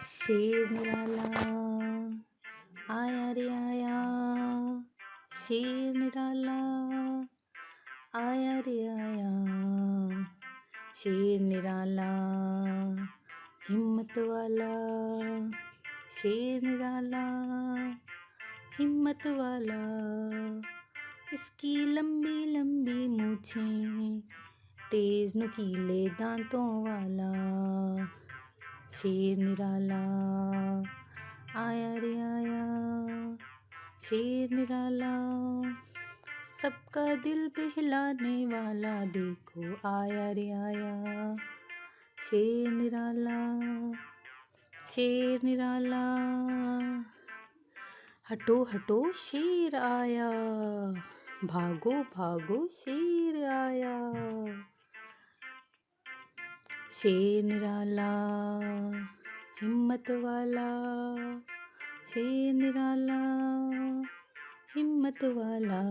शेर निराला आया रे आया, शेर निराला आया रे आया, शेर निराला हिम्मत वाला, शेर निराला हिम्मत वाला, इसकी लंबी लंबी मूछें, तेज नुकीले दांतों वाला, शेर निराला आया रे आया, शेर निराला सबका दिल बहलाने वाला, देखो आया रे आया, शेर निराला, शेर निराला हटो हटो शेर आया, भागो भागो शेर आया, शेर निराला हिम्मत वाला, शेर निराला हिम्मत वाला।